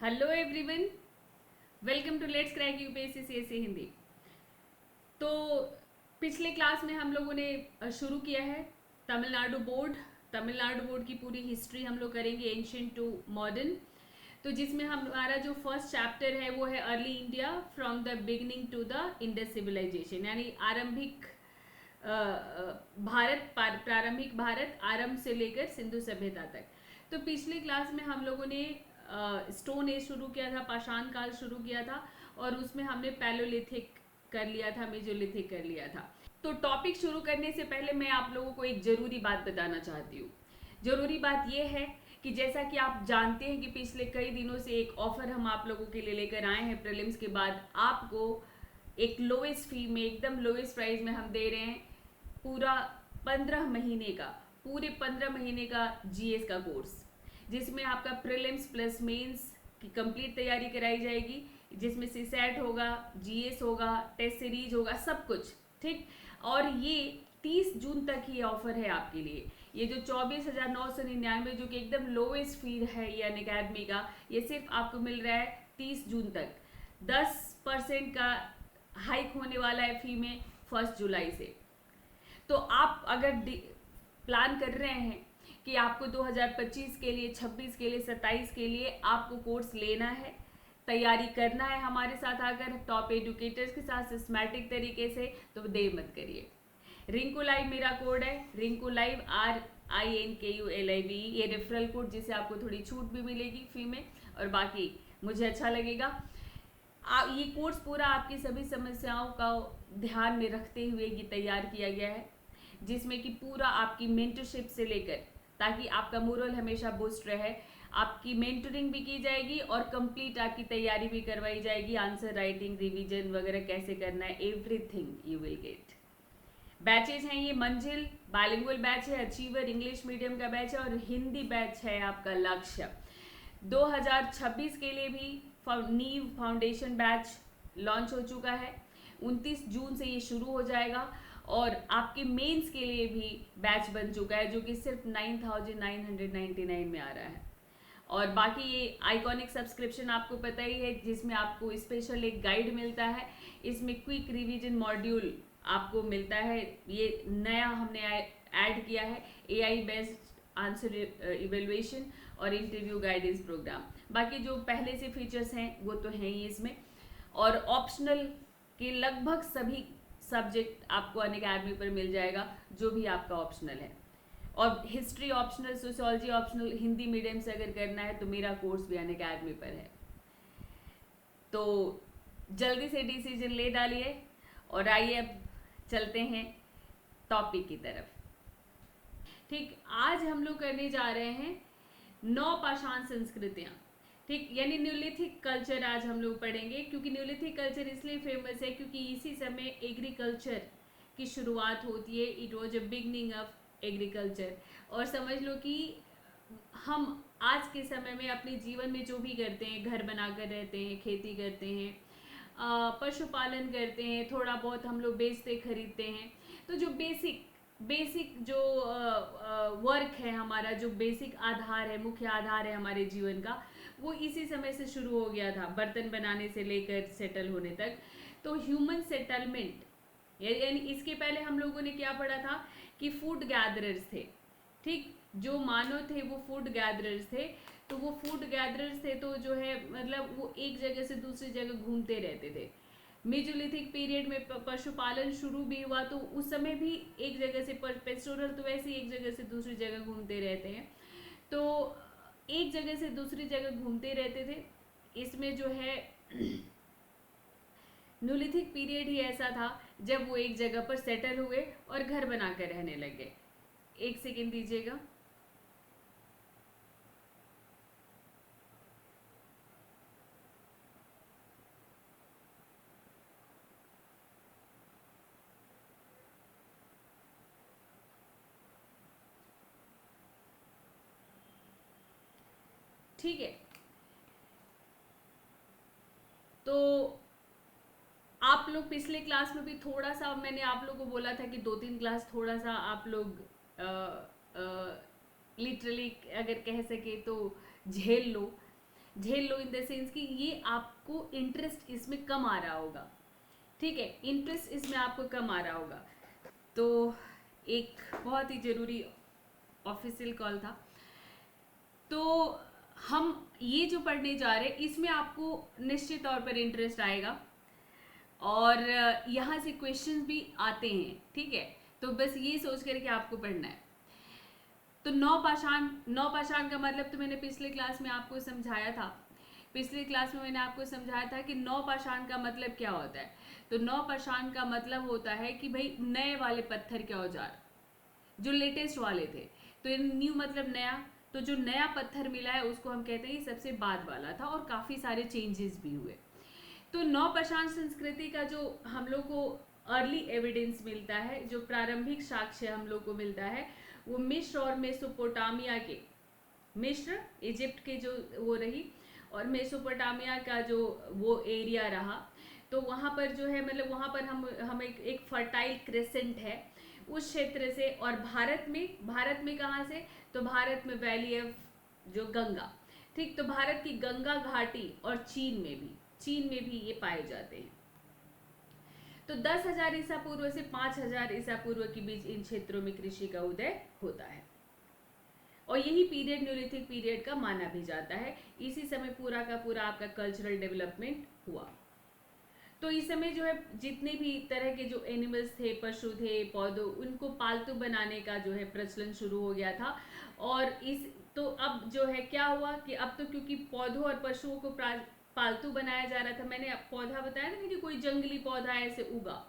Hello everyone, welcome to let's crack UPSC CSE Hindi. तो पिछले class में हम लोगों ने शुरू किया है तमिलनाडु बोर्ड की पूरी हिस्ट्री हम लोग करेंगे एंशियंट टू मॉडर्न। तो जिसमें हमारा जो फर्स्ट चैप्टर है वो है early India from the beginning to the Indus civilisation, यानी आरंभिक प्रारंभिक भारत आरंभ से लेकर सिंधु सभ्यता तक। तो पिछले क्लास में हम लोगों ने स्टोन एज शुरू किया था, पाषाण काल शुरू किया था, और उसमें हमने पैलोलिथिक कर लिया था, मेजोलिथिक कर लिया था। तो टॉपिक शुरू करने से पहले मैं आप लोगों को एक जरूरी बात बताना चाहती हूँ। जरूरी बात यह है कि जैसा कि आप जानते हैं कि पिछले कई दिनों से एक ऑफर हम आप लोगों के लिए लेकर आए हैं। प्रीलिम्स के बाद आपको एक लोएस्ट फी में, एकदम लोएस्ट प्राइस में हम दे रहे हैं पूरा 15 महीने का जीएस का कोर्स, जिसमें आपका प्रीलिम्स प्लस मेंस की कंप्लीट तैयारी कराई जाएगी, जिसमें सीसैट होगा, जीएस होगा, टेस्ट सीरीज होगा, सब कुछ ठीक। और ये 30 जून तक ही ऑफर है आपके लिए। ये जो 24,999 जो कि एकदम लोएस्ट फी है ये अनअकैडमी का, ये सिर्फ आपको मिल रहा है 30 जून तक। 10% का हाइक होने वाला है फी में 1 जुलाई से। तो आप अगर प्लान कर रहे हैं कि आपको 2025 के लिए, 26 के लिए, 27 के लिए आपको कोर्स लेना है, तैयारी करना है हमारे साथ आकर टॉप एजुकेटर्स के साथ सिस्टमैटिक तरीके से, तो देर मत करिए। रिंकू लाइव मेरा कोड है, रिंकू लाइव RINKULIV, ये रेफरल कोड जिससे आपको थोड़ी छूट भी मिलेगी फी में, और बाकी मुझे अच्छा लगेगा। ये कोर्स पूरा आपकी सभी समस्याओं का ध्यान में रखते हुए ये तैयार किया गया है, जिसमें कि पूरा आपकी मेंटरशिप से लेकर, ताकि आपका मोरल हमेशा बूस्ट रहे, आपकी मेंटरिंग भी की जाएगी और कंप्लीट आपकी तैयारी भी करवाई जाएगी। आंसर राइटिंग, रिवीजन वगैरह कैसे करना है, everything you will get. Batches हैं ये मंजिल बाइलिंगुअल बैच है, अचीवर इंग्लिश मीडियम का बैच है, और हिंदी बैच है आपका लक्ष्य। 2026 के लिए भी नीव फाउंडेशन बैच लॉन्च हो चुका है, 29 जून से ये शुरू हो जाएगा। और आपके मेंस के लिए भी बैच बन चुका है, जो कि सिर्फ 9,999 में आ रहा है। और बाकी ये आइकॉनिक सब्सक्रिप्शन आपको पता ही है, जिसमें आपको स्पेशल एक गाइड मिलता है, इसमें क्विक रिवीजन मॉड्यूल आपको मिलता है। ये नया हमने ऐड किया है, AI बेस्ड आंसर इवेल्युएशन और इंटरव्यू गाइडेंस प्रोग्राम। बाकी जो पहले से फीचर्स हैं वो तो हैं ही इसमें। और ऑप्शनल के लगभग सभी सब्जेक्ट आपको अनअकैडमी पर मिल जाएगा, जो भी आपका ऑप्शनल है। और history optional, sociology optional, Hindi medium से अगर करना है तो मेरा कोर्स भी अनअकैडमी पर है। तो जल्दी से डिसीजन ले डालिए और आइए अब चलते हैं टॉपिक की तरफ। ठीक, आज हम लोग करने जा रहे हैं 9 पाषाण संस्कृतियां, ठीक, यानी न्यूलिथिक कल्चर आज हम लोग पढ़ेंगे। क्योंकि न्यूलिथिक कल्चर इसलिए फेमस है क्योंकि इसी समय एग्रीकल्चर की शुरुआत होती है। It was a beginning of agriculture. और समझ लो कि हम आज के समय में अपने जीवन में जो भी करते हैं, घर बनाकर रहते हैं, खेती करते हैं, पशुपालन करते हैं, थोड़ा बहुत हम लोग बेचते खरीदते हैं, तो जो बेसिक जो वर्क है हमारा, जो बेसिक आधार है, मुख्य आधार है हमारे जीवन का, वो इसी समय से शुरू हो गया था, बर्तन बनाने से लेकर सेटल होने तक। तो ह्यूमन सेटलमेंट, यानी इसके पहले हम लोगों ने क्या पढ़ा था कि फूड गैदरर्स थे, ठीक, जो मानव थे वो फूड गैदरर्स थे। तो वो फूड गैदरर्स थे तो जो है मतलब वो एक जगह से दूसरी जगह घूमते रहते थे। मेजोलिथिक पीरियड में पशुपालन शुरू भी हुआ, तो उस समय भी एक जगह से, पेस्टोरल तो वैसे ही एक जगह से दूसरी जगह घूमते रहते हैं, तो एक जगह से दूसरी जगह घूमते रहते थे। इसमें जो है न्यूलिथिक पीरियड ही ऐसा था जब वो एक जगह पर सेटल हुए और घर बनाकर रहने लगे। एक सेकेंड दीजिएगा। ठीक है, तो आप लोग पिछले क्लास में भी थोड़ा सा मैंने आप लोगों को बोला था कि 2-3 क्लास थोड़ा सा आप लोग लिटरली अगर कह सके तो झेल लो, झेल लो इन द सेंस कि ये आपको इंटरेस्ट इसमें कम आ रहा होगा, ठीक है, इंटरेस्ट इसमें आपको कम आ रहा होगा। तो एक बहुत ही ज़रूरी ऑफिशियल कॉल था। तो हम ये जो पढ़ने जा रहे हैं इसमें आपको निश्चित तौर पर इंटरेस्ट आएगा और यहाँ से क्वेश्चंस भी आते हैं, ठीक है। तो बस ये सोच करके आपको पढ़ना है। तो नौ पाषाण का मतलब तो मैंने पिछले क्लास में आपको समझाया था। पिछले क्लास में मैंने आपको समझाया था कि नौ पाषाण का मतलब क्या होता है। तो नौ पाषाण का मतलब होता है कि भाई नए वाले पत्थर के औजार, जो लेटेस्ट वाले थे। तो न्यू मतलब नया, तो जो नया पत्थर मिला है उसको हम कहते हैं सबसे बाद वाला था और काफ़ी सारे चेंजेस भी हुए। तो नवपाषाण संस्कृति का जो हम लोग को अर्ली एविडेंस मिलता है, जो प्रारंभिक साक्ष्य हम लोग को मिलता है, वो मिस्र और मेसोपोटामिया के, मिस्र इजिप्ट के जो वो रही और मेसोपोटामिया का जो वो एरिया रहा, तो वहाँ पर जो है मतलब वहाँ पर हम एक फर्टाइल क्रेसेंट है उस क्षेत्र से। और भारत में कहाँ से, तो भारत में वैली ऑफ जो गंगा, ठीक, तो भारत की गंगा घाटी और चीन में भी ये पाए जाते हैं। तो 10,000 ईसा पूर्व से 5,000 ईसा पूर्व के बीच इन क्षेत्रों में कृषि का उदय होता है और यही पीरियड न्यूलिथिक पीरियड का माना भी जाता है। इसी समय पूरा का पूरा आपका कल्चरल डेवलपमेंट हुआ। तो इस समय जो है जितने भी तरह के जो एनिमल्स थे, पशु थे, पौधों, उनको पालतू बनाने का जो है प्रचलन शुरू हो गया था। और इस तो अब जो है क्या हुआ कि अब तो क्योंकि पौधों और पशुओं को पालतू बनाया जा रहा था, मैंने पौधा बताया था कि कोई जंगली पौधा ऐसे उगा,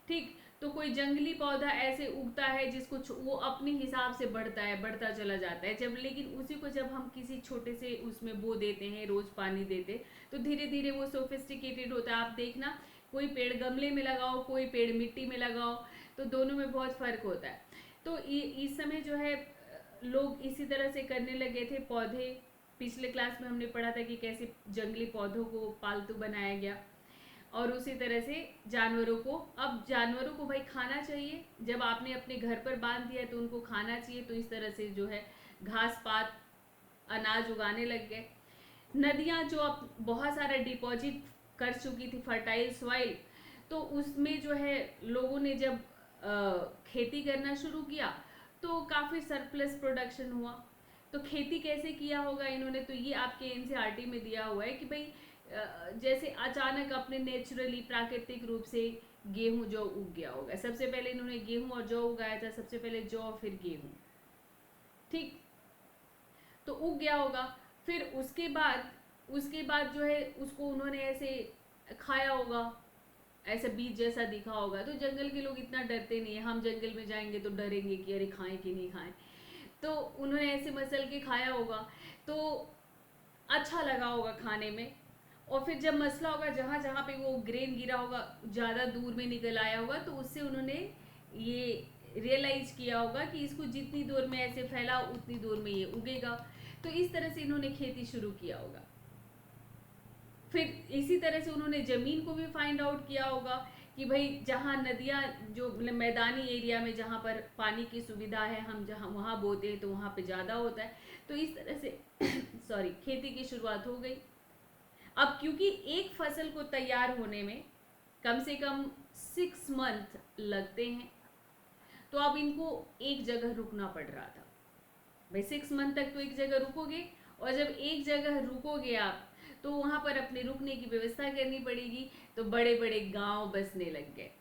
ठीक, तो कोई जंगली पौधा ऐसे उगता है जिसको वो अपने हिसाब से बढ़ता चला जाता है। जब लेकिन उसी को जब हम किसी छोटे से उसमें बो देते हैं, रोज पानी देते, तो धीरे धीरे वो सोफिस्टिकेटेड होता है। आप देखना, कोई पेड़ गमले में लगाओ, कोई पेड़ मिट्टी में लगाओ, तो दोनों में बहुत फर्क होता है। तो इस समय जो है लोग इसी तरह से करने लगे थे। पौधे, पिछले क्लास में हमने पढ़ा था कि कैसे जंगली पौधों को पालतू बनाया गया। और उसी तरह से जानवरों को, अब जानवरों को भाई खाना चाहिए, जब आपने अपने घर पर बांध दिया तो उनको खाना चाहिए, तो इस तरह से जो है घास पात अनाज उगाने लग गए। नदियाँ जो अब बहुत सारा डिपॉजिट कर चुकी थी फर्टाइल सॉइल, तो उसमें जो है लोगों ने जब खेती करना शुरू किया तो काफ़ी सरप्लस प्रोडक्शन हुआ। तो खेती कैसे किया होगा इन्होंने, तो ये आपके एनसीईआरटी में दिया हुआ है कि भाई जैसे अचानक अपने नेचुरली प्राकृतिक रूप से गेहूं जौ उग गया होगा। सबसे पहले इन्होंने गेहूं और जौ उगाया था, सबसे पहले जौ फिर गेहूं, ठीक, तो उग गया होगा। फिर उसके बाद जो है उसको उन्होंने ऐसे खाया होगा, ऐसा बीज जैसा दिखा होगा। तो जंगल के लोग इतना डरते नहीं है, हम जंगल में जाएंगे तो डरेंगे कि अरे खाएं कि नहीं खाएं, तो उन्होंने ऐसे मसल के खाया होगा, तो अच्छा लगा होगा खाने में। और फिर जब मसला होगा, जहाँ जहाँ पे वो ग्रेन गिरा होगा ज़्यादा दूर में निकल आया होगा, तो उससे उन्होंने ये रियलाइज किया होगा कि इसको जितनी दूर में ऐसे फैला उतनी दूर में ये उगेगा। तो इस तरह से इन्होंने खेती शुरू किया होगा। फिर इसी तरह से उन्होंने ज़मीन को भी फाइंड आउट किया होगा कि भाई जहाँ नदियाँ जो मैदानी एरिया में जहाँ पर पानी की सुविधा है, हम जहाँ वहाँ बोते हैं तो वहाँ पे ज़्यादा होता है। तो इस तरह से सॉरी, खेती की शुरुआत हो गई। अब क्योंकि एक फसल को तैयार होने में कम से कम 6 मंथ लगते हैं, तो अब इनको एक जगह रुकना पड़ रहा था। भाई 6 मंथ तक तो एक जगह रुकोगे, और जब एक जगह रुकोगे आप तो वहां पर अपने रुकने की व्यवस्था करनी पड़ेगी। तो बड़े बड़े गांव बसने लग गए।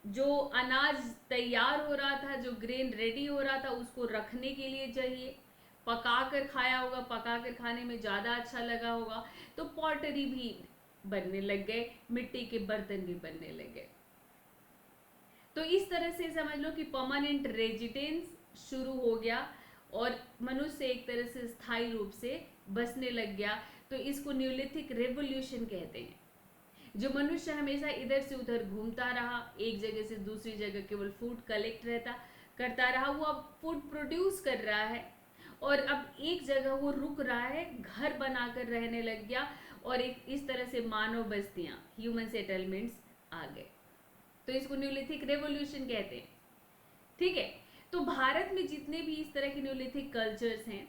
जो अनाज तैयार हो रहा था, जो ग्रेन रेडी हो रहा था, उसको रखने के लिए चाहिए, पका कर खाया होगा, पका कर खाने में ज़्यादा अच्छा लगा होगा, तो पॉटरी भी बनने लग गए, मिट्टी के बर्तन भी बनने लग गए। तो इस तरह से समझ लो कि परमानेंट रेजिडेंस शुरू हो गया और मनुष्य एक तरह से स्थायी रूप से बसने लग गया। तो इसको न्यूलिथिक रेवोल्यूशन कहते हैं। जो मनुष्य हमेशा इधर से उधर घूमता रहा, एक जगह से दूसरी जगह केवल फूड कलेक्ट करता रहा, वो अब फूड प्रोड्यूस कर रहा है और अब एक जगह वो रुक रहा है, घर बनाकर रहने लग गया और एक इस तरह से मानव बस्तियां, ह्यूमन सेटलमेंट्स आ गए। तो इसको न्यूलिथिक रेवोल्यूशन कहते हैं, ठीक है। तो भारत में जितने भी इस तरह के न्यूलिथिक कल्चर्स हैं,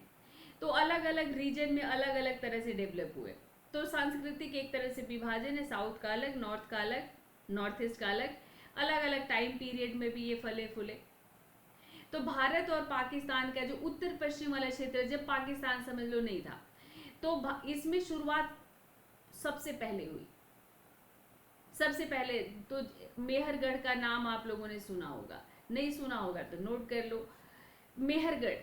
तो अलग अलग रीजन में अलग अलग तरह से डेवलप हुए। तो सांस्कृतिक एक तरह से विभाजन है, साउथ का अलग, नॉर्थ का अलग, नॉर्थ ईस्ट का अलग, अलग अलग टाइम पीरियड में भी ये फले फूले। तो भारत और पाकिस्तान का जो उत्तर पश्चिम वाला क्षेत्र, जब पाकिस्तान समझ लो नहीं था, तो इसमें शुरुआत सबसे पहले हुई। सबसे पहले तो मेहरगढ़ का नाम आप लोगों ने सुना होगा, नहीं सुना होगा तो नोट कर लो। मेहरगढ़,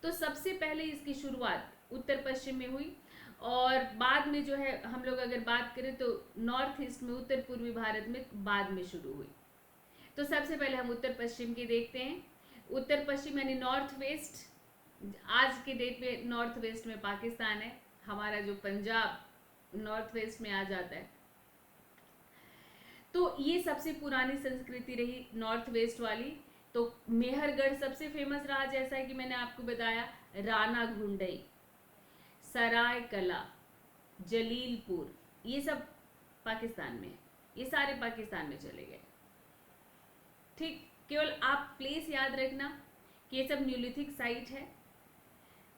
तो सबसे पहले इसकी शुरुआत उत्तर पश्चिम में हुई, और बाद में जो है हम लोग अगर बात करें तो नॉर्थ ईस्ट में, उत्तर पूर्वी भारत में बाद में शुरू हुई। तो सबसे पहले हम उत्तर पश्चिम की देखते हैं। उत्तर पश्चिम यानी नॉर्थ वेस्ट, आज के डेट में नॉर्थ वेस्ट में पाकिस्तान है, हमारा जो पंजाब नॉर्थ वेस्ट में आ जाता है। तो ये सबसे पुरानी संस्कृति रही नॉर्थ वेस्ट वाली। तो मेहरगढ़ सबसे फेमस रहा, जैसा कि मैंने आपको बताया, राना घुंडई, सराय कला, जलीलपुर, ये सब पाकिस्तान में, ये सारे पाकिस्तान में चले गए। ठीक, केवल आप प्लेस याद रखना कि ये सब न्यूलिथिक साइट है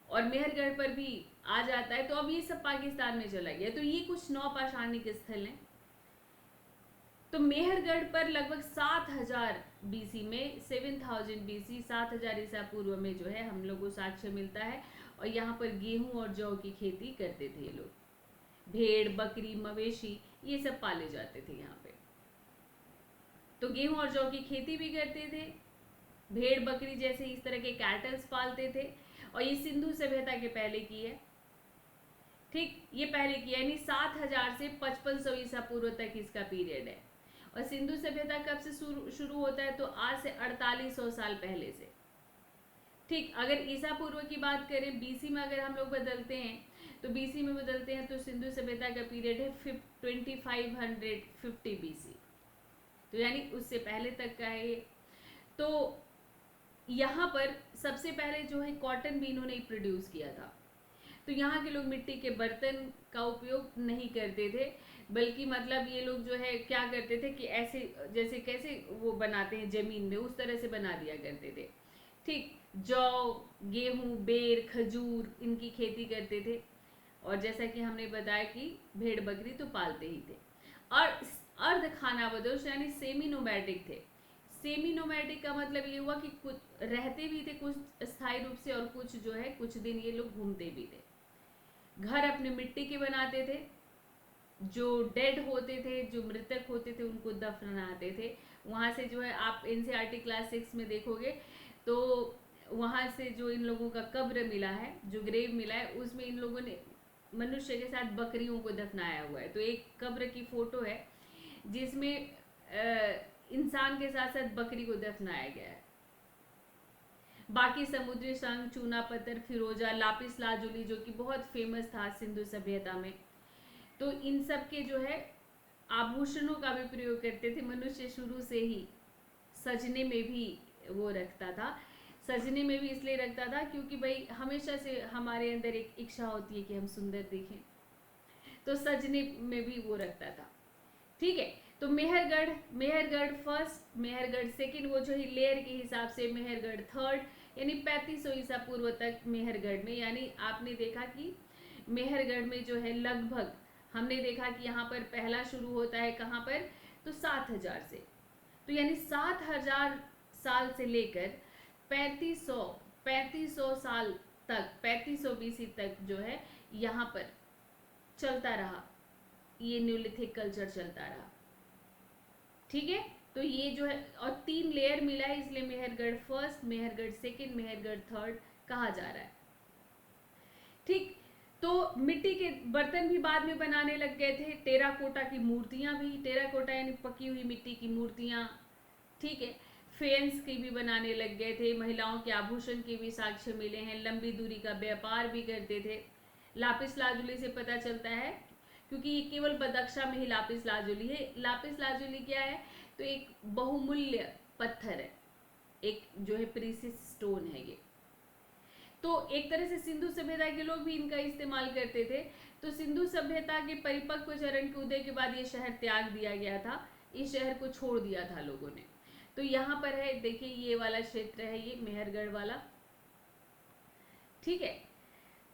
और मेहरगढ़ पर भी आ जाता है। तो अब ये सब पाकिस्तान में चला गया। तो ये कुछ नौपाषाणिक स्थल हैं। तो मेहरगढ़ पर लगभग 7000 बीसी में, 7000 बीसी, 7000 ईसा पूर्व में जो है हम लोग को साक्ष्य मिलता है। और यहाँ पर गेहूं और जौ की खेती करते थे ये लोग। भेड़, बकरी, मवेशी, ये सब पाले जाते थे यहाँ पे। तो गेहूं और जौ की खेती भी करते थे, भेड़ बकरी जैसे इस तरह के कैटल्स पालते थे। और ये सिंधु सभ्यता के पहले की है। ठीक, ये पहले की है, यानी 7000 से 5500 ईसा पूर्व तक इसका पीरियड है। और सिंधु सभ्यता कब से शुरू होता है, तो आज से 4800 साल पहले से। ठीक, अगर ईसा पूर्व की बात करें, बीसी में अगर हम लोग बदलते हैं, तो बीसी में बदलते हैं तो सिंधु सभ्यता का पीरियड है 2550 बीसी, तो यानी उससे पहले तक का है ये। तो यहाँ पर सबसे पहले जो है कॉटन भी इन्होंने प्रोड्यूस किया था। तो यहाँ के लोग मिट्टी के बर्तन का उपयोग नहीं करते थे, बल्कि मतलब ये लोग जो है क्या करते थे कि ऐसे जैसे कैसे वो बनाते हैं जमीन में, उस तरह से बना दिया करते थे। ठीक, जौ, गेहूं, बेर, खजूर, इनकी खेती करते थे। और जैसा कि हमने बताया कि भेड़ बकरी तो पालते ही थे। और अर्ध खानाबदोश यानी सेमी नोमैडिक थे। सेमी नोमैडिक का मतलब ये हुआ कि कुछ रहते भी थे कुछ स्थायी रूप से, और कुछ जो है कुछ दिन ये लोग घूमते भी थे। घर अपने मिट्टी के बनाते थे, जो डेड होते थे, जो मृतक होते थे, उनको दफनाते थे। वहाँ से जो है आप एनसीईआरटी क्लास 6 में देखोगे तो वहाँ से जो इन लोगों का कब्र मिला है, जो ग्रेव मिला है, उसमें इन लोगों ने मनुष्य के साथ बकरियों को दफनाया हुआ है। तो एक कब्र की फोटो है जिसमें इंसान के साथ साथ बकरी को दफनाया गया है। बाकी समुद्री शंख, चूना पत्थर, फिरोजा, लापिस लाजुली जो कि बहुत फेमस था सिंधु सभ्यता में, तो इन सब के जो है आभूषणों का भी प्रयोग करते थे। मनुष्य शुरू से ही सजने में भी वो रखता था। सजने में भी इसलिए रखता था क्योंकि भाई हमेशा से हमारे अंदर एक इच्छा होती है कि हम सुंदर दिखें, तो सजने में भी वो रखता था। ठीक है, तो मेहरगढ़ फर्स्ट, मेहरगढ़ सेकंड, वो जो ही लेयर के हिसाब से मेहरगढ़ थर्ड, यानी 3500 ईसा पूर्व तक मेहरगढ़ में। यानी आपने देखा कि मेहरगढ़ में जो है लगभग हमने देखा कि यहाँ पर पहला शुरू होता है कहाँ पर, तो 7000 से। तो यानी 7000 साल से लेकर 3500 साल तक, 3500 बीसी तक जो है यहाँ पर चलता रहा, ये न्यूलिथिक कल्चर चलता रहा। ठीक है, तो ये जो है, और 3 लेयर मिला है, इसलिए Mehrgarh first, Mehrgarh second, Mehrgarh third कहा जा रहा है। ठीक, तो मिट्टी के बर्तन भी बाद में बनाने लग गए थे। टेराकोटा की मूर्तियां भी, टेराकोटा यानी पकी हुई मिट्टी की मूर्तियां, ठीक है, फेंस की भी बनाने लग गए थे। महिलाओं के आभूषण के भी साक्ष्य मिले हैं। लंबी दूरी का व्यापार भी करते थे। लापिस लाजुली से पता चलता है, क्योंकि ये केवल बदख्शा में ही लापिस लाजुली है। लापिस लाजुली क्या है, तो एक बहुमूल्य पत्थर है, एक जो है प्रीसियस स्टोन है ये। तो एक तरह से सिंधु सभ्यता के लोग भी इनका इस्तेमाल करते थे। तो सिंधु सभ्यता के परिपक्व चरण के उदय के बाद ये शहर त्याग दिया गया था, इस शहर को छोड़ दिया था लोगों ने। तो यहाँ पर है, देखिए ये वाला क्षेत्र है, ये मेहरगढ़ वाला। ठीक है,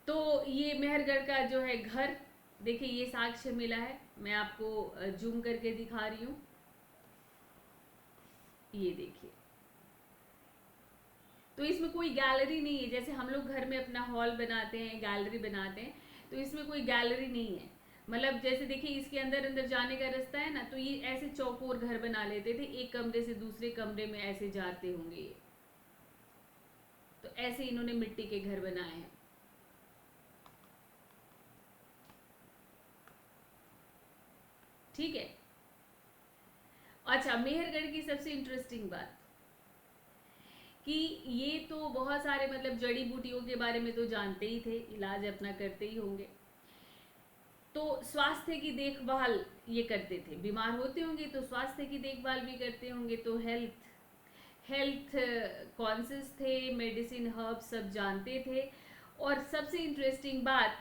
तो ये मेहरगढ़ का जो है घर, देखिए ये साक्ष्य मिला है, मैं आपको जूम करके दिखा रही हूँ, ये देखिए। तो इसमें कोई गैलरी नहीं है, जैसे हम लोग घर में अपना हॉल बनाते हैं, गैलरी बनाते हैं, तो इसमें कोई गैलरी नहीं है। मतलब जैसे देखिए इसके अंदर अंदर जाने का रास्ता है ना, तो ये ऐसे चौकोर घर बना लेते थे, एक कमरे से दूसरे कमरे में ऐसे जाते होंगे ये। तो ऐसे इन्होंने मिट्टी के घर बनाए हैं। ठीक है। अच्छा, मेहरगढ़ की सबसे इंटरेस्टिंग बात कि ये तो बहुत सारे मतलब जड़ी बूटियों के बारे में तो जानते ही थे, इलाज अपना करते ही होंगे। तो स्वास्थ्य की देखभाल ये करते थे, बीमार होते होंगे तो स्वास्थ्य की देखभाल भी करते होंगे, तो हेल्थ हेल्थ कॉन्शियस थे, मेडिसिन हर्ब सब जानते थे। और सबसे इंटरेस्टिंग बात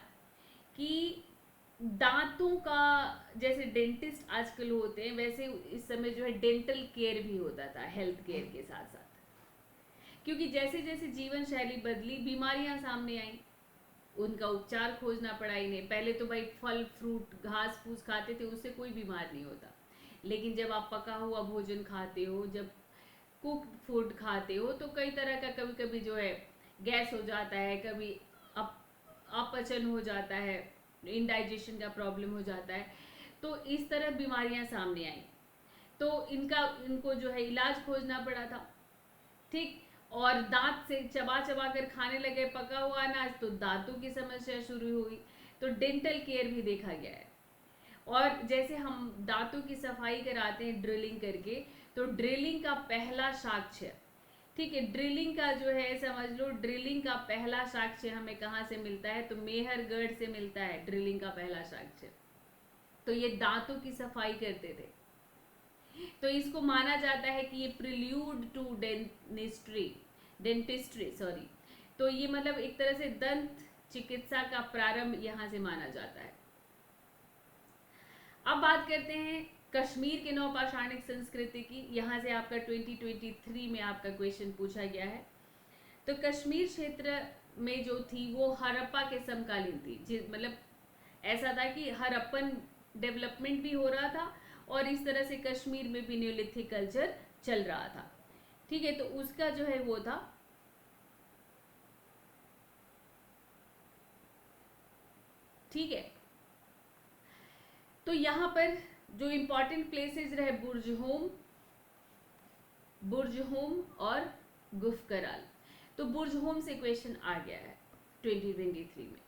कि दांतों का, जैसे डेंटिस्ट आजकल होते हैं वैसे इस समय जो है डेंटल केयर भी होता था हेल्थ केयर के साथ साथ। क्योंकि जैसे जैसे जीवन शैली बदली, बीमारियां सामने आई, उनका उपचार खोजना पड़ा इन्हें। पहले तो भाई फल फ्रूट घास फूस खाते थे, उससे कोई बीमार नहीं होता। लेकिन जब आप पका हुआ भोजन खाते हो, जब कुक्ड फूड खाते हो, तो कई तरह का कभी कभी जो है गैस हो जाता है, कभी अपचन हो जाता है, इनडाइजेशन का प्रॉब्लम हो जाता है। तो इस तरह बीमारियां सामने आई, तो इनको जो है इलाज खोजना पड़ा था। ठीक। और दांत से चबा चबा कर खाने लगे पका हुआ अनाज, तो दांतों की समस्या शुरू हुई, तो डेंटल केयर भी देखा गया है। और जैसे हम दांतों की सफाई कराते हैं ड्रिलिंग करके, तो ड्रिलिंग का पहला साक्ष्य, ठीक है, ड्रिलिंग का जो है समझ लो, ड्रिलिंग का पहला साक्ष्य हमें कहाँ से मिलता है, तो मेहरगढ़ से मिलता है ड्रिलिंग का पहला साक्ष्य। तो ये दांतों की सफाई करते थे। तो इसको माना जाता है कि ये प्रिल्यूड टू डेंटिस्ट्री सॉरी। तो ये मतलब एक तरह से दंत चिकित्सा का प्रारंभ यहाँ से माना जाता है। अब बात करते हैं कश्मीर के नवपाषाणिक संस्कृति की। यहाँ से आपका 2023 में आपका क्वेश्चन पूछा गया है। तो कश्मीर क्षेत्र में जो थी वो हड़प्पा के समकालीन थी, मतलब ऐसा था कि हड़प्पन डेवलपमेंट भी हो रहा था और इस तरह से कश्मीर में भी न्यूलिथिक कल्चर चल रहा था। ठीक है, तो उसका जो है वो था, ठीक है। तो यहाँ पर जो इंपॉर्टेंट प्लेसेस रहे बुर्जहोम और गुफकराल। तो बुर्जहोम से क्वेश्चन आ गया है 2023 में।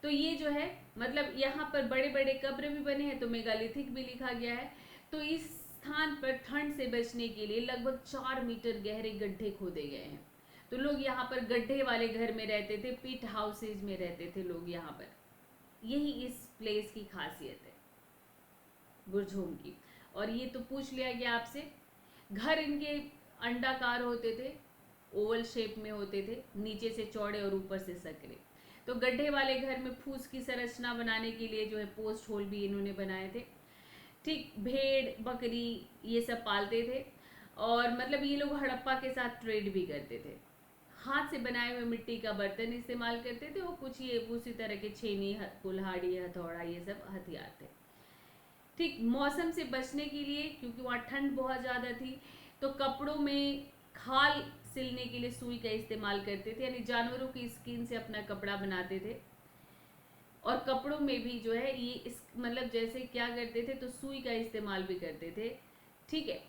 तो ये जो है मतलब यहाँ पर बड़े बड़े कब्र भी बने हैं, तो मेगालिथिक भी लिखा गया है। तो इस स्थान पर ठंड से बचने के लिए लगभग 4 मीटर गहरे गड्ढे खोदे गए हैं। तो लोग यहाँ पर गड्ढे वाले घर में रहते थे, पिट हाउसेज में रहते थे लोग यहाँ पर। यही इस प्लेस की खासियत है बुर्जहोम की। और ये तो पूछ लिया गया आपसे। घर इनके अंडाकार होते थे, ओवल शेप में होते थे, नीचे से चौड़े और ऊपर से सकरे। तो गड्ढे वाले घर में फूस की संरचना बनाने के लिए जो है पोस्ट होल भी इन्होंने बनाए थे। ठीक, भेड़ बकरी ये सब पालते थे। और मतलब ये लोग हड़प्पा के साथ ट्रेड भी करते थे। हाथ से बनाए हुए मिट्टी का बर्तन इस्तेमाल करते थे और कुछ ये उसी तरह के छेनी कुल्हाड़ी हथौड़ा ये सब हथियार थे। ठीक, मौसम से बचने के लिए, क्योंकि वहाँ ठंड बहुत ज़्यादा थी, तो कपड़ों में खाल सिलने के लिए सुई का इस्तेमाल करते थे, यानी जानवरों की स्किन से अपना कपड़ा बनाते थे। और कपड़ों में भी जो है ये इस मतलब जैसे क्या करते थे, तो सुई का इस्तेमाल भी करते थे। ठीक है,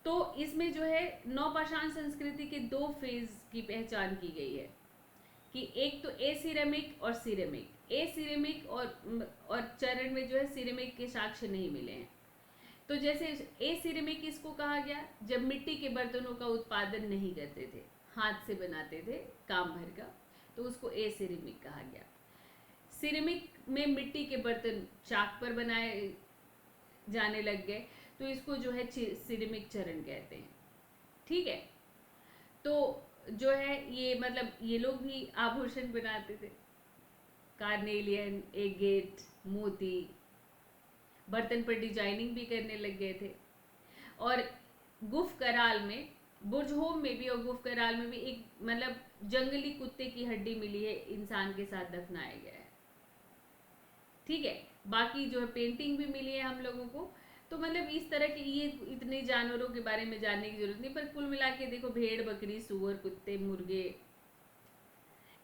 तो इसमें जो है नवपाषाण संस्कृति के 2 फेज की पहचान की गई है कि एक तो ए सिरेमिक और सिरेमिक। ए सिरेमिक और चरण में जो है सिरेमिक के साक्ष्य नहीं मिले हैं। तो जैसे ए सिरेमिक किसको कहा गया, जब मिट्टी के बर्तनों का उत्पादन नहीं करते थे, हाथ से बनाते थे काम भर का, तो उसको ए सिरेमिक कहा गया। सिरेमिक में मिट्टी के बर्तन चाक पर बनाए जाने लग गए, तो इसको जो है सिरेमिक चरण कहते हैं। ठीक है, तो जो है ये मतलब ये लोग भी आभूषण बनाते थे, कार्नेलियन, एगेट, मोती, बर्तन पर डिजाइनिंग भी करने लग गए थे। और गुफ कराल में बुर्जहोम में भी और गुफकराल में भी एक मतलब जंगली कुत्ते की हड्डी मिली है, इंसान के साथ दफनाया गया है। ठीक है, बाकी जो है पेंटिंग भी मिली है हम लोगों को। तो मतलब इस तरह के ये इतने जानवरों के बारे में जानने की जरूरत नहीं, पर कुल मिला के देखो भेड़ बकरी सूअर कुत्ते मुर्गे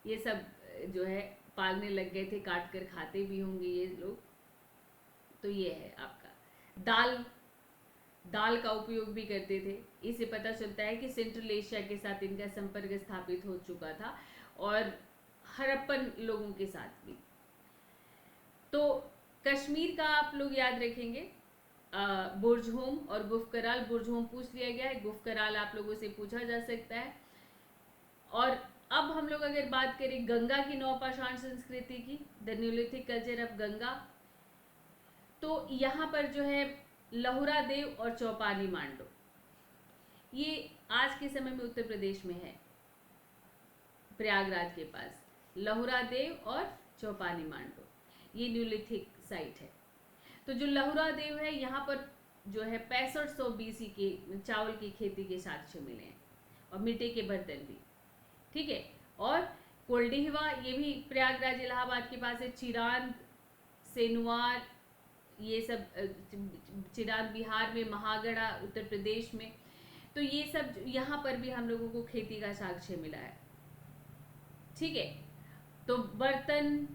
ये सब जो है पालने लग गए थे, काट कर खाते भी होंगे ये लोग। तो ये है आपका दाल, दाल का उपयोग भी करते थे। इससे पता चलता है कि सेंट्रल एशिया के साथ इनका संपर्क स्थापित हो चुका था और हड़प्पन लोगों के साथ भी। तो कश्मीर का आप लोग याद रखेंगे बुर्जहोम और गुफकराल। बुर्जहोम पूछ लिया गया है, गुफकराल आप लोगों से पूछा जा सकता है। और अब हम लोग अगर बात करें गंगा की नवपाषाण संस्कृति की, the Neolithic culture of Ganga, तो यहाँ पर जो है लहुरा देव और चौपानी मांडो, ये आज के समय में उत्तर प्रदेश में है, प्रयागराज के पास लहुरा देव और चौपानी मांडो, ये न्यूलिथिक साइट है। तो जो लहुरा देव है यहाँ पर जो है 6500 BC के चावल की खेती के साक्ष्य मिले हैं और मिट्टी के बर्तन भी। ठीक है, और कोल्डिहवा ये भी प्रयागराज इलाहाबाद के पास है। चिरांद सेनुआर ये सब, चिरांद बिहार में, महागढ़ा उत्तर प्रदेश में, तो ये सब यहाँ पर भी हम लोगों को खेती का साक्ष्य मिला है। ठीक है, तो बर्तन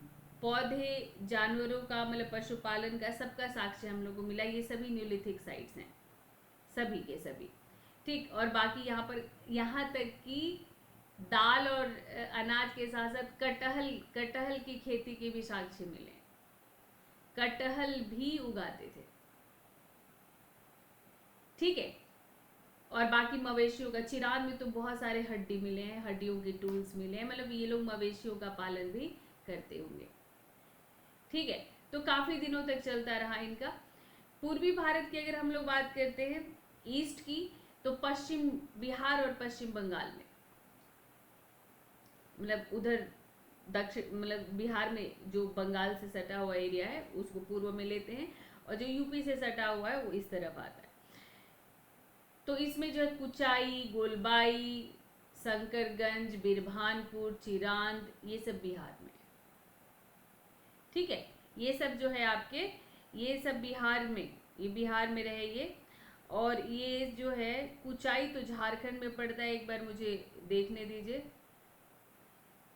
पौधे जानवरों का मतलब पशुपालन का सबका साक्ष्य हम लोग को मिला। ये सभी न्यूलिथिक साइट्स हैं, सभी के सभी। ठीक, और बाकी यहाँ पर यहाँ तक कि दाल और अनाज के साथ साथ कटहल की खेती के भी साक्ष्य मिले। कटहल भी उगाते थे। ठीक है, और बाकी मवेशियों का, चिरांद में तो बहुत सारे हड्डी मिले हैं, हड्डियों के टूल्स मिले हैं, मतलब ये लोग मवेशियों का पालन भी करते होंगे। ठीक है, तो काफी दिनों तक चलता रहा इनका। पूर्वी भारत की अगर हम लोग बात करते हैं ईस्ट की, तो पश्चिम बिहार और पश्चिम बंगाल में, मतलब उधर दक्षिण मतलब बिहार में जो बंगाल से सटा हुआ एरिया है उसको पूर्व में लेते हैं, और जो यूपी से सटा हुआ है वो इस तरफ आता है। तो इसमें जो है कुचाई, गोलबाई, शंकरगंज, बिरभानपुर, चिरांद ये सब बिहार में। ठीक है, ये सब जो है आपके, ये सब बिहार में, ये बिहार में रहे ये। और ये जो है कुचाई तो झारखंड में पड़ता है, एक बार मुझे देखने दीजिए।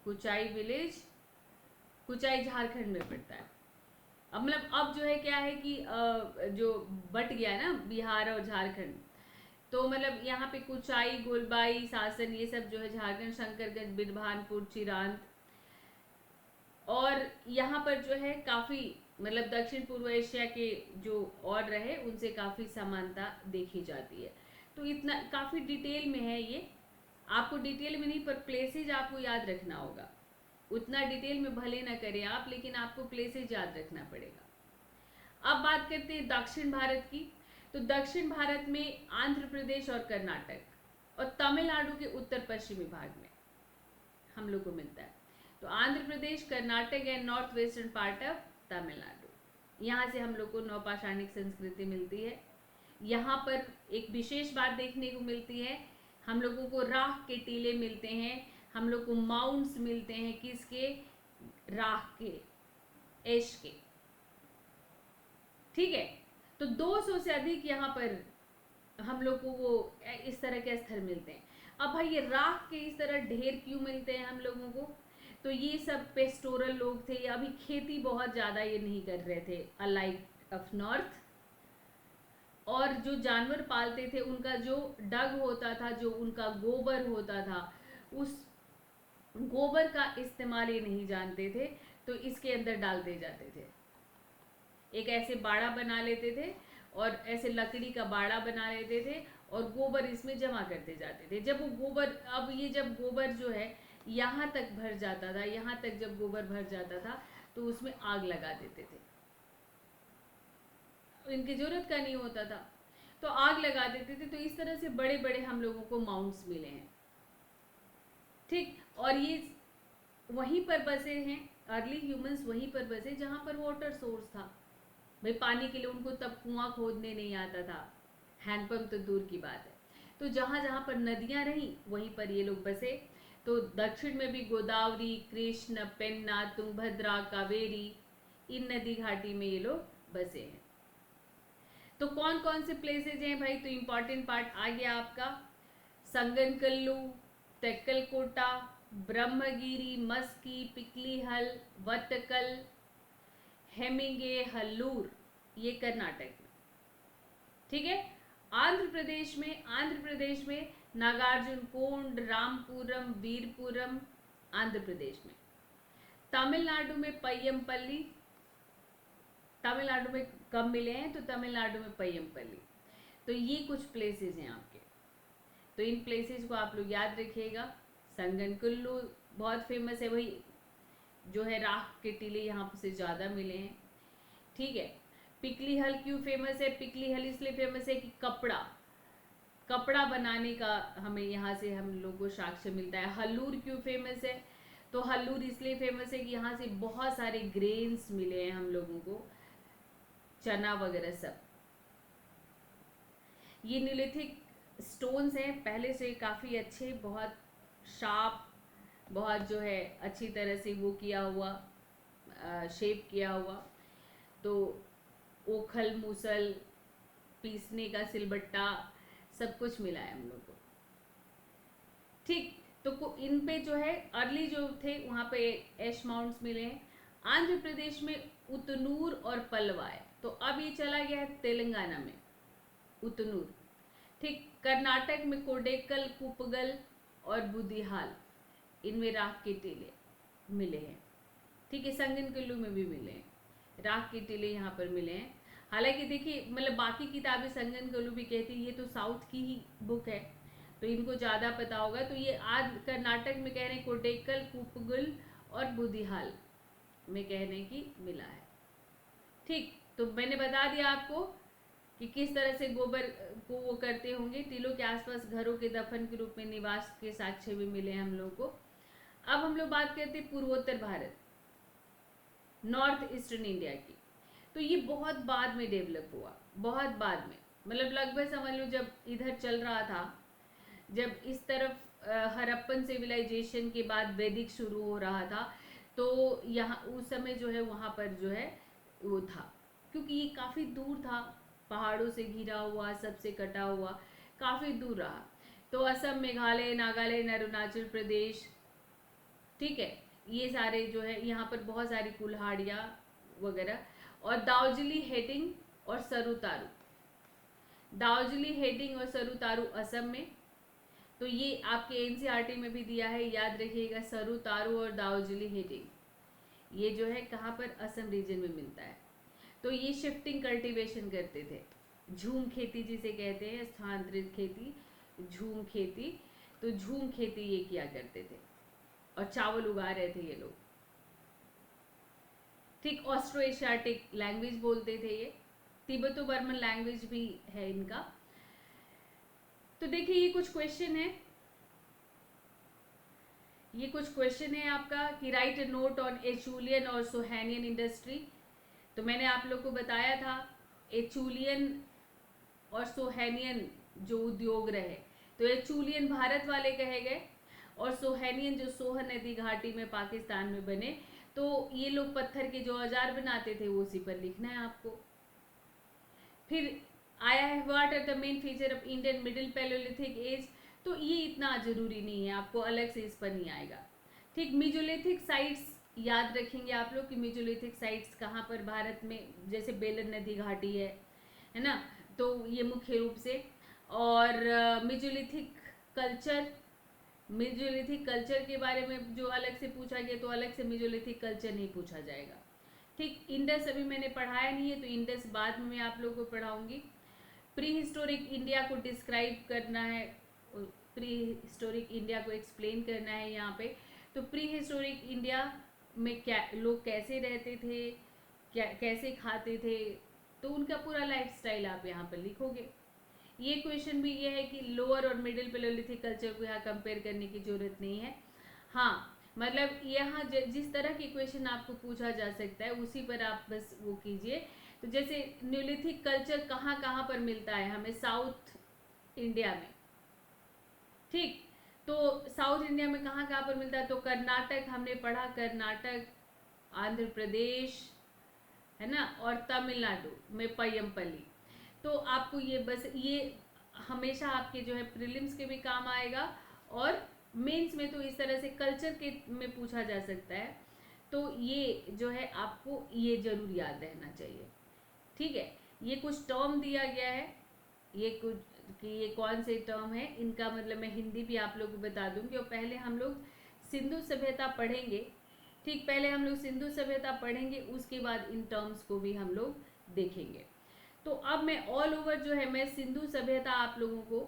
कुचाई विलेज, कुचाई झारखंड में पड़ता है। अब मतलब अब जो है क्या है कि जो बट गया है ना बिहार और झारखंड, तो मतलब यहाँ पे कुचाई, गोलबाई, सासन ये सब जो है झारखंड, शंकरगंज, बिरभानपुर, चिरांद। और यहाँ पर जो है काफ़ी मतलब दक्षिण पूर्व एशिया के जो और रहे उनसे काफ़ी समानता देखी जाती है। तो इतना काफ़ी डिटेल में है ये, आपको डिटेल में नहीं पर प्लेसेज आपको याद रखना होगा। उतना डिटेल में भले ना करें आप, लेकिन आपको प्लेसेज याद रखना पड़ेगा। अब बात करते हैं दक्षिण भारत की। तो दक्षिण भारत में आंध्र प्रदेश और कर्नाटक और तमिलनाडु के उत्तर पश्चिमी भाग में हम लोग को मिलता है। तो Andhra Pradesh, Karnataka and north western part of Tamil Nadu, यहाँ से हम लोग को नवपाषाणिक संस्कृति मिलती है। यहाँ पर एक विशेष बात देखने को मिलती है, हम लोगों को राख के टीले मिलते हैं, हम लोग को माउंट्स मिलते हैं, किसके? राख के, एश के। ठीक है, तो 200 से अधिक यहाँ पर हम लोग को वो इस तरह के स्थल मिलते हैं। अब भाई ये राख के इस तरह ढेर क्यों मिलते हैं हम लोगों को? तो ये सब पेस्टोरल लोग थे, ये अभी खेती बहुत ज़्यादा ये नहीं कर रहे थे अलाइक ऑफ नॉर्थ। और जो जानवर पालते थे उनका जो डग होता था, जो उनका गोबर होता था, उस गोबर का इस्तेमाल ये नहीं जानते थे, तो इसके अंदर डाल दे जाते थे। एक ऐसे बाड़ा बना लेते थे और ऐसे लकड़ी का बाड़ा बना लेते थे और गोबर इसमें जमा करते जाते थे। जब वो गोबर, अब ये जब गोबर जो है यहाँ तक भर जाता था, यहाँ तक जब गोबर भर जाता था तो उसमें आग लगा देते थे, इनकी जरूरत का नहीं होता था तो आग लगा देते थे। तो इस तरह से बड़े बड़े हम लोगों को माउंट्स मिले हैं। ठीक, और ये वहीं पर बसे हैं, अर्ली ह्यूमंस वहीं पर बसे जहाँ पर वाटर सोर्स था। भाई पानी के लिए उनको तब कुआं खोदने नहीं आता था, हैंडपंप तो दूर की बात है। तो जहाँ जहाँ पर नदियाँ रहीं वहीं पर ये लोग बसे। तो दक्षिण में भी गोदावरी, कृष्ण, पेन्ना, तुंगभद्रा, कावेरी, इन नदी घाटी में ये लोग बसे हैं। तो कौन कौन से प्लेसेज हैं भाई, तो इम्पॉर्टेंट पार्ट आ गया आपका, संगनकल्लू, तेक्कलकोटा, ब्रह्मगिरी, मस्की, पिकलीहल, वत्तकल, हेमिंगे, हल्लूर, ये कर्नाटक में। ठीक है। आंध्र प्रदेश में नागार्जुन कोंड, रामपुरम, वीरपुरम, आंध्र प्रदेश में। तमिलनाडु में पय्यमपल्ली, तमिलनाडु में कब मिले हैं, तो तमिलनाडु में पय्यमपल्ली। तो ये कुछ प्लेसेस हैं आपके, तो इन प्लेसेस को आप लोग याद रखिएगा। संगनकुल्लू बहुत फेमस है, वही जो है राख के टीले यहाँ से ज़्यादा मिले हैं। ठीक है। पिकलीहल क्यों फेमस है, पिकलीहल इसलिए फेमस है कि कपड़ा बनाने का हमें यहाँ से हम लोग को साक्ष्य मिलता है। हल्लूर क्यों फेमस है, तो हल्लूर इसलिए फेमस है कि यहाँ से बहुत सारे ग्रेन्स मिले हैं हम लोगों को, चना वगैरह सब। ये न्यूलिथिक स्टोन्स हैं, पहले से काफ़ी अच्छे, बहुत शार्प, बहुत जो है अच्छी तरह से वो किया हुआ, शेप किया हुआ। तो ओखल, मूसल, पीसने का सिलबट्टा, सब कुछ मिला है हम लोग को। ठीक। तो इन पे जो है अर्ली जो थे वहाँ पे एश माउंट्स मिले हैं। आंध्र प्रदेश में उतनूर और पल्लवा है, तो अब ये चला गया है तेलंगाना में, उतनूर। ठीक। कर्नाटक में कोडेक्कल, कुपगल और बुदिहाल, इनमें राख के टीले मिले हैं। ठीक है। संगनकुल्लू में भी मिले हैं, राख के टीले यहाँ पर मिले हैं। हालांकि देखिए, मतलब बाकी किताबें संगनकुल्लू भी कहती है, ये तो साउथ की ही बुक है, तो इनको ज़्यादा पता होगा। तो ये आज कर्नाटक में कह रहे हैं कोडेक्कल, कुपगल और बुदिहाल में कहने की मिला है। ठीक। तो मैंने बता दिया आपको कि किस तरह से गोबर को वो करते होंगे। टीलों के आसपास घरों के दफन के रूप में निवास के साक्ष्य भी मिले हैं हम लोग को। अब हम लोग बात करते हैं पूर्वोत्तर भारत, नॉर्थ ईस्टर्न इंडिया की। तो ये बहुत बाद में डेवलप हुआ, बहुत बाद में, मतलब लगभग समझ लो जब इधर चल रहा था, जब इस तरफ हड़प्पन सिविलाइजेशन के बाद वैदिक शुरू हो रहा था, तो यहाँ उस समय जो है वहाँ पर जो है वो था, क्योंकि ये काफ़ी दूर था, पहाड़ों से घिरा हुआ, सबसे कटा हुआ, काफ़ी दूर रहा। तो असम, मेघालय, नागालैंड, अरुणाचल प्रदेश, ठीक है, ये सारे जो है यहाँ पर बहुत सारी कुल्हाड़ियाँ वगैरह। और दार्जिलिंग, हेडिंग और सरुतारू, दार्जिलिंग, हेडिंग और सरुतारू असम में। तो ये आपके एनसीईआरटी में भी दिया है, याद रखिएगा, सरुतारू और दार्जिलिंग, हेडिंग, ये जो है कहाँ पर, असम रीजन में मिलता है। तो ये शिफ्टिंग कल्टीवेशन करते थे, झूम खेती जिसे कहते हैं, स्थानांतरित खेती, झूम खेती। तो झूम खेती ये किया करते थे और चावल उगा रहे थे ये लोग। ठीक। ऑस्ट्रो एशियाटिक लैंग्वेज बोलते थे ये, तिब्बतो बर्मन लैंग्वेज भी है इनका। तो देखिए ये कुछ क्वेश्चन है, ये कुछ क्वेश्चन है आपका कि राइट अ नोट ऑन एचूलियन और सोहानियन इंडस्ट्री। तो मैंने आप लोग को बताया था एचूलियन और सोहानियन जो उद्योग रहे, तो एचूलियन भारत वाले कहे गए और सोहानियन जो सोहन नदी घाटी में पाकिस्तान में बने। तो ये लोग पत्थर के जो औजार बनाते थे वो उसी पर लिखना है आपको। फिर आया है what are the main feature of Indian middle palaeolithic age. तो ये इतना जरूरी नहीं है, आपको अलग से इस पर नहीं आएगा। ठीक। मेसोलिथिक साइट्स याद रखेंगे आप लोग कि मेसोलिथिक साइट्स कहाँ पर भारत में, जैसे बेलन नदी घाटी है ना, तो ये मुख्य रूप से। और मेसोलिथिक कल्चर, मेसोलिथिक कल्चर के बारे में जो अलग से पूछा गया, तो अलग से मेसोलिथिक कल्चर नहीं पूछा जाएगा। ठीक। इंडस अभी मैंने पढ़ाया नहीं है, तो इंडस बाद में मैं आप लोगों को पढ़ाऊंगी। प्री हिस्टोरिक इंडिया को डिस्क्राइब करना है, प्री हिस्टोरिक इंडिया को एक्सप्लेन करना है यहाँ पे। तो प्री हिस्टोरिक इंडिया में क्या लोग कैसे रहते थे, क्या कैसे खाते थे, तो उनका पूरा लाइफस्टाइल आप यहाँ पर लिखोगे। ये क्वेश्चन भी ये है कि लोअर और मिडिल पैलोलिथिक कल्चर को यहाँ कंपेयर करने की जरूरत नहीं है। हाँ, मतलब यहाँ जिस तरह के क्वेश्चन आपको पूछा जा सकता है उसी पर आप बस वो कीजिए। तो जैसे न्यूलिथिक कल्चर कहाँ कहाँ पर मिलता है हमें, साउथ इंडिया में, ठीक। तो साउथ इंडिया में कहाँ कहाँ पर मिलता है, तो कर्नाटक हमने पढ़ा, कर्नाटक, आंध्र प्रदेश, है ना, और तमिलनाडु में पय्यमपल्ली। तो आपको ये बस ये हमेशा आपके जो है प्रीलिम्स के भी काम आएगा, और मेंस में तो इस तरह से कल्चर के में पूछा जा सकता है। तो ये जो है आपको ये जरूर याद रहना चाहिए। ठीक है, ये कुछ टर्म दिया गया है, ये कुछ कि ये कौन से टर्म है, इनका मतलब मैं हिंदी भी आप लोगों को बता दूंगी। और पहले हम लोग सिंधु सभ्यता पढ़ेंगे। ठीक, पहले हम लोग सिंधु सभ्यता पढ़ेंगे, उसके बाद इन टर्म्स को भी हम लोग देखेंगे। तो अब मैं ऑल ओवर जो है मैं सिंधु सभ्यता आप लोगों को,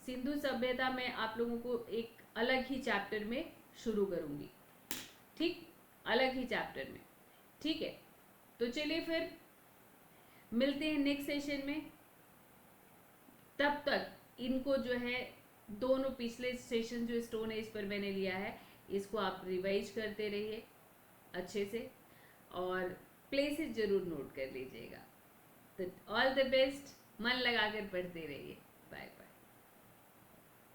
सिंधु सभ्यता में आप लोगों को एक अलग ही चैप्टर में शुरू करूंगी। ठीक, अलग ही चैप्टर में। ठीक है, तो चलिए फिर मिलते हैं नेक्स्ट सेशन में। तब तक इनको जो है दोनों पिछले सेशन जो स्टोन एज पर मैंने लिया है, इसको आप रिवाइज करते रहिए अच्छे से, और प्लेसेस जरूर नोट कर लीजिएगा। तो ऑल द बेस्ट, मन लगाकर पढ़ते रहिए। Bye bye.